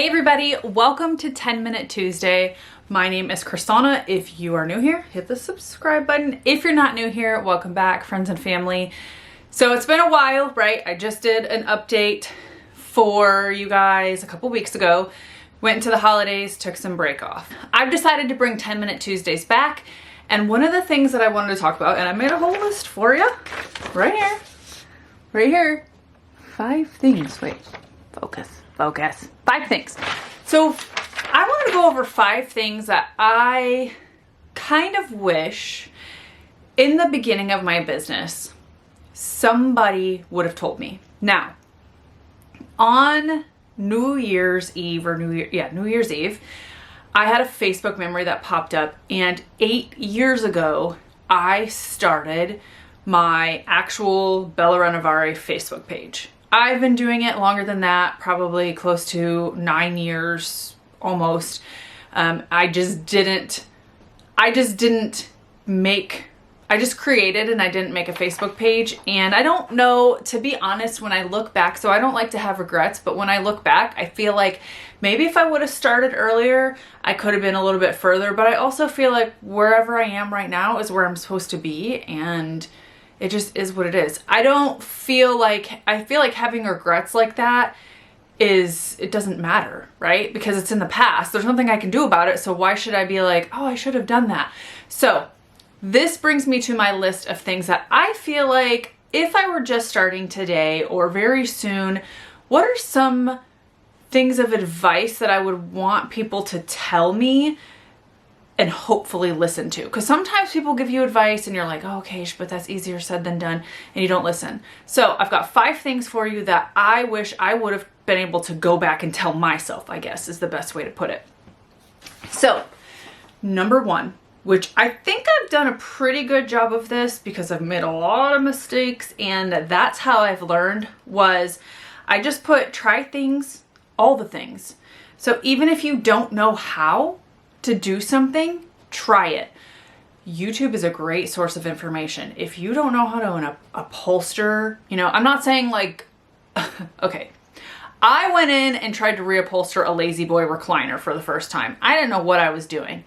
Hey everybody, welcome to 10 Minute Tuesday. My name is Crys'Dawna. If you are new here, hit the subscribe button. If you're not new here, welcome back, friends and family. So it's been a while, right? I just did an update for you guys a couple weeks ago. Went into the holidays, took some break off. I've decided to bring 10 Minute Tuesdays back. And one of the things that I wanted to talk about, and I made a whole list for you, right here. 5 things, wait, focus. 5 things. So I wanted to go over 5 things that I kind of wish in the beginning of my business somebody would have told me. Now, on New Year's Eve, I had a Facebook memory that popped up, and 8 years ago, I started my actual Bellarenovare Facebook page. I've been doing it longer than that, probably close to 9 years almost. I just created and I didn't make a Facebook page. And I don't know, to be honest, when I look back, so I don't like to have regrets, but when I look back, I feel like maybe if I would have started earlier, I could have been a little bit further, but I also feel like wherever I am right now is where I'm supposed to be, and it just is what it is. I feel like having regrets like that it doesn't matter, right? Because it's in the past. There's nothing I can do about it. So why should I be like, oh, I should have done that? So this brings me to my list of things that I feel like if I were just starting today or very soon, what are some things of advice that I would want people to tell me and hopefully listen to? Because sometimes people give you advice and you're like, oh, okay, but that's easier said than done, and you don't listen. So I've got 5 things for you that I wish I would have been able to go back and tell myself, I guess is the best way to put it. So number 1, which I think I've done a pretty good job of this because I've made a lot of mistakes, and that's how I've learned, was I just put try things, all the things. So even if you don't know how to do something, try it. YouTube is a great source of information. If you don't know how to upholster, I'm not saying like, okay, I went in and tried to reupholster a Lazy Boy recliner for the first time. I didn't know what I was doing.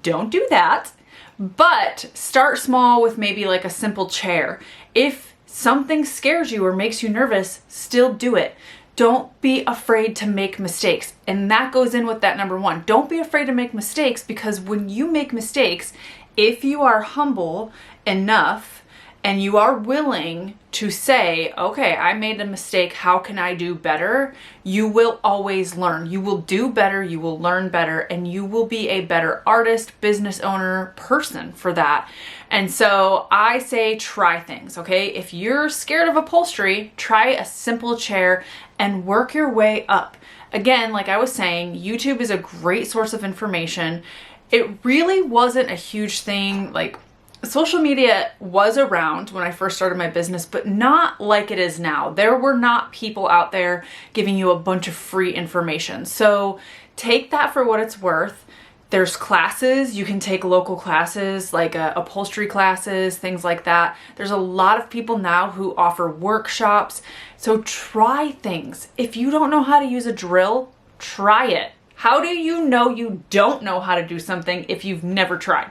Don't do that, but start small with maybe like a simple chair. If something scares you or makes you nervous, still do it. Don't be afraid to make mistakes. And that goes in with that number 1. Don't be afraid to make mistakes, because when you make mistakes, if you are humble enough and you are willing to say, okay, I made a mistake, how can I do better? You will always learn. You will do better, you will learn better, and you will be a better artist, business owner, person for that. And so I say try things, okay? If you're scared of upholstery, try a simple chair and work your way up. Again, like I was saying, YouTube is a great source of information. It really wasn't a huge thing. Like, social media was around when I first started my business, but not like it is now. There were not people out there giving you a bunch of free information. So take that for what it's worth. There's classes, you can take local classes like upholstery classes, things like that. There's a lot of people now who offer workshops. So try things. If you don't know how to use a drill, try it. How do you know you don't know how to do something if you've never tried?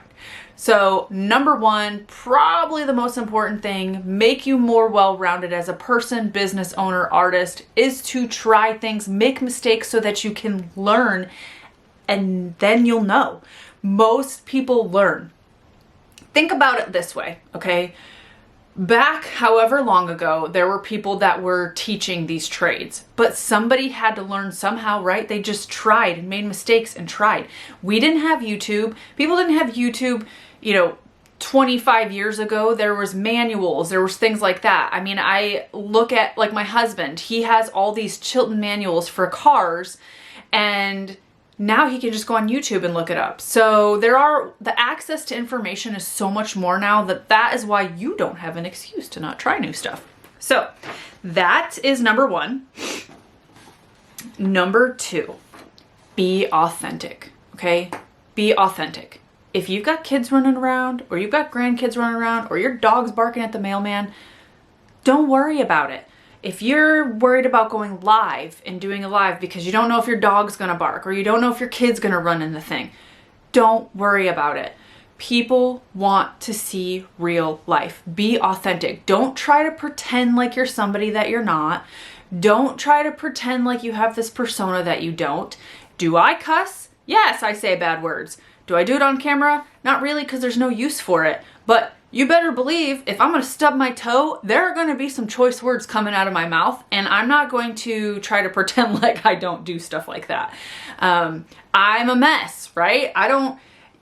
So number 1, probably the most important thing, make you more well-rounded as a person, business owner, artist, is to try things, make mistakes so that you can learn, and then you'll know. Most people learn. Think about it this way, okay? Back however long ago, there were people that were teaching these trades, but somebody had to learn somehow, right? They just tried and made mistakes and tried. We didn't have YouTube. People didn't have YouTube, 25 years ago. There was manuals, there was things like that. I mean, I look at like my husband, he has all these Chilton manuals for cars, and now he can just go on YouTube and look it up. So the access to information is so much more now that is why you don't have an excuse to not try new stuff. So that is number 1. Number 2, be authentic, okay? Be authentic. If you've got kids running around, or you've got grandkids running around, or your dog's barking at the mailman, don't worry about it. If you're worried about going live and doing a live because you don't know if your dog's gonna bark or you don't know if your kid's gonna run in the thing, don't worry about it. People want to see real life. Be authentic. Don't try to pretend like you're somebody that you're not. Don't try to pretend like you have this persona that you don't. Do I cuss? Yes, I say bad words. Do I do it on camera? Not really, because there's no use for it. But you better believe if I'm going to stub my toe, there are going to be some choice words coming out of my mouth, and I'm not going to try to pretend like I don't do stuff like that. I'm a mess, right?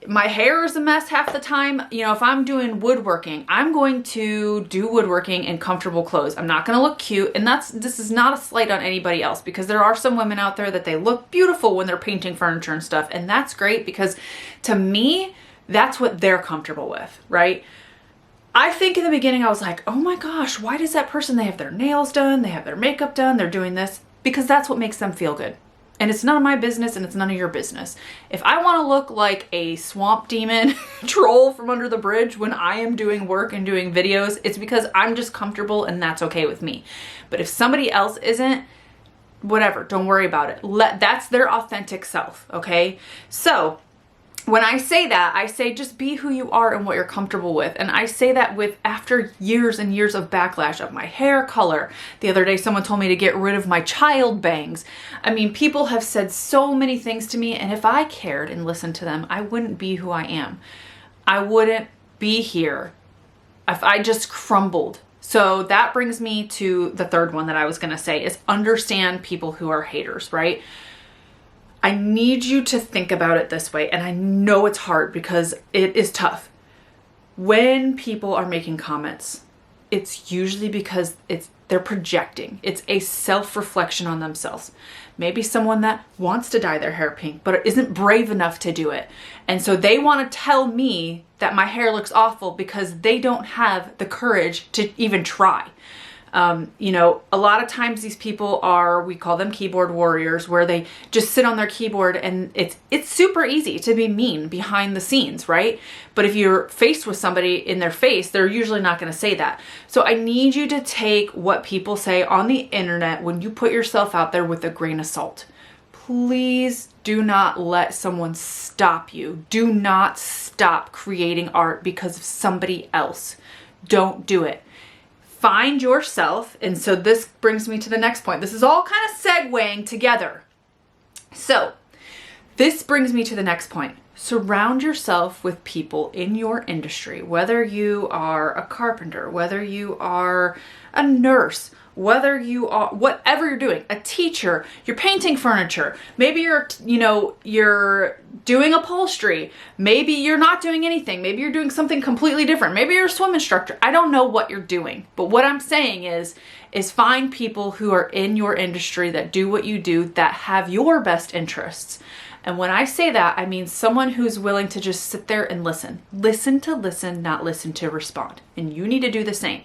My hair is a mess half the time. You know, if I'm doing woodworking, I'm going to do woodworking in comfortable clothes. I'm not going to look cute. And this is not a slight on anybody else, because there are some women out there that they look beautiful when they're painting furniture and stuff. And that's great, because to me, that's what they're comfortable with, right? I think in the beginning, I was like, oh my gosh, why does that person, they have their nails done, they have their makeup done, they're doing this, because that's what makes them feel good. And it's none of my business, and it's none of your business. If I want to look like a swamp demon troll from under the bridge when I am doing work and doing videos, it's because I'm just comfortable, and that's okay with me. But if somebody else isn't, whatever, don't worry about it. That's their authentic self, okay? So when I say that, I say just be who you are and what you're comfortable with. And I say that after years and years of backlash of my hair color. The other day, someone told me to get rid of my child bangs. I mean, people have said so many things to me, and if I cared and listened to them, I wouldn't be who I am. I wouldn't be here if I just crumbled. So that brings me to the third one that I was going to say is understand people who are haters, right? I need you to think about it this way, and I know it's hard because it is tough. When people are making comments, it's usually because they're projecting. It's a self-reflection on themselves. Maybe someone that wants to dye their hair pink, but isn't brave enough to do it. And so they want to tell me that my hair looks awful because they don't have the courage to even try. You know, a lot of times these people we call them keyboard warriors, where they just sit on their keyboard, and it's super easy to be mean behind the scenes, right? But if you're faced with somebody in their face, they're usually not going to say that. So I need you to take what people say on the internet when you put yourself out there with a grain of salt. Please do not let someone stop you. Do not stop creating art because of somebody else. Don't do it. Find yourself. And so this brings me to the next point. This is all kind of segueing together. So this brings me to the next point. Surround yourself with people in your industry, whether you are a carpenter, whether you are a nurse, whether you are, whatever you're doing, a teacher, you're painting furniture, maybe you're doing upholstery, maybe you're not doing anything, maybe you're doing something completely different, maybe you're a swim instructor. I don't know what you're doing, but what I'm saying is find people who are in your industry that do what you do, that have your best interests. And when I say that, I mean someone who's willing to just sit there and listen. Listen to listen, not listen to respond. And you need to do the same.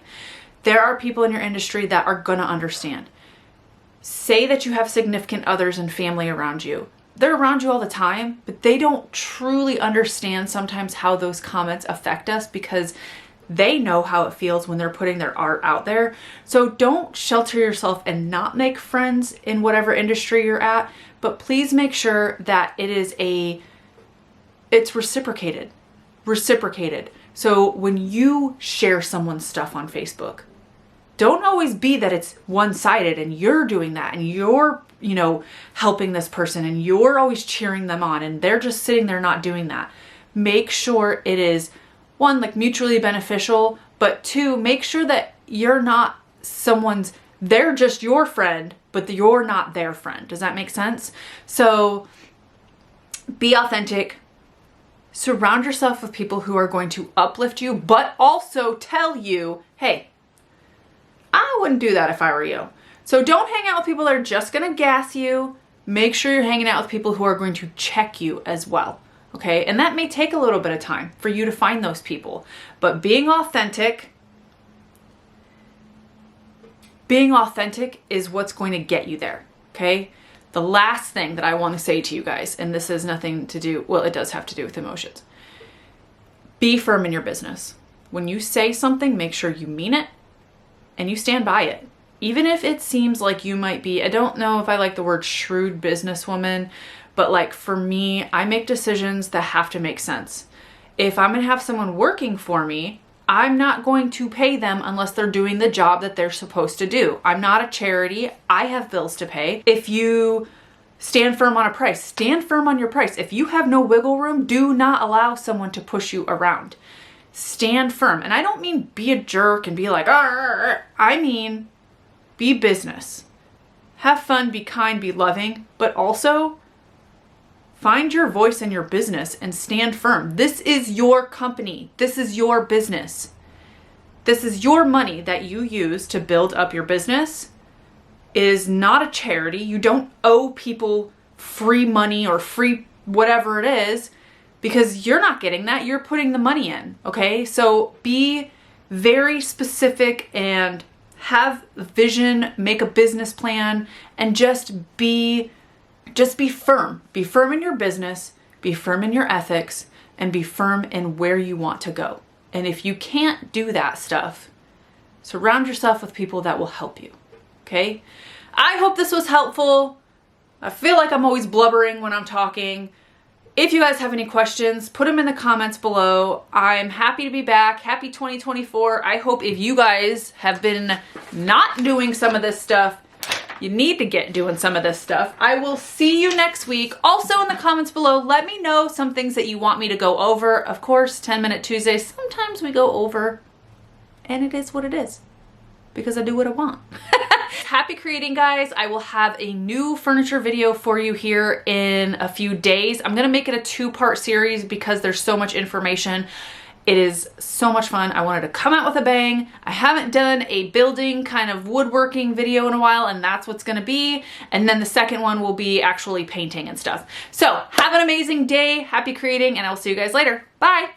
There are people in your industry that are going to understand. Say that you have significant others and family around you. They're around you all the time, but they don't truly understand sometimes how those comments affect us, because they know how it feels when they're putting their art out there. So don't shelter yourself and not make friends in whatever industry you're at, but please make sure that it's reciprocated. So when you share someone's stuff on Facebook, don't always be that it's one-sided and you're doing that and you're, helping this person and you're always cheering them on and they're just sitting there not doing that. Make sure it is, one, like mutually beneficial, but two, make sure that you're not they're just your friend, but you're not their friend. Does that make sense? So be authentic. Surround yourself with people who are going to uplift you, but also tell you, hey, I wouldn't do that if I were you. So don't hang out with people that are just going to gas you. Make sure you're hanging out with people who are going to check you as well. Okay? And that may take a little bit of time for you to find those people. But being authentic is what's going to get you there. Okay? The last thing that I want to say to you guys, and this has nothing to do, well, it does have to do with emotions. Be firm in your business. When you say something, make sure you mean it and you stand by it. even if it seems like you might be, I don't know if I like the word shrewd businesswoman, but like for me, I make decisions that have to make sense. If I'm gonna have someone working for me, I'm not going to pay them unless they're doing the job that they're supposed to do. I'm not a charity. I have bills to pay. If you stand firm on a price, stand firm on your price. If you have no wiggle room, do not allow someone to push you around. Stand firm. And I don't mean be a jerk and be like, arr. I mean, be business. Have fun, be kind, be loving, but also find your voice in your business and stand firm. This is your company. This is your business. This is your money that you use to build up your business. It is not a charity. You don't owe people free money or free whatever it is because you're not getting that. You're putting the money in, okay? So be very specific and have vision, make a business plan, and just be firm. Be firm in your business, be firm in your ethics, and be firm in where you want to go. And if you can't do that stuff, surround yourself with people that will help you, okay? I hope this was helpful. I feel like I'm always blubbering when I'm talking. If you guys have any questions, put them in the comments below. I'm happy to be back. Happy 2024. I hope if you guys have been not doing some of this stuff, you need to get doing some of this stuff. I will see you next week. Also in the comments below, let me know some things that you want me to go over. Of course, 10-Minute Tuesdays, sometimes we go over, and it is what it is, because I do what I want. Happy creating, guys. I will have a new furniture video for you here in a few days. I'm gonna make it a 2-part series because there's so much information. It is so much fun. I wanted to come out with a bang. I haven't done a building kind of woodworking video in a while, and that's what's gonna be. And then the second one will be actually painting and stuff. So have an amazing day, happy creating, and I'll see you guys later. Bye.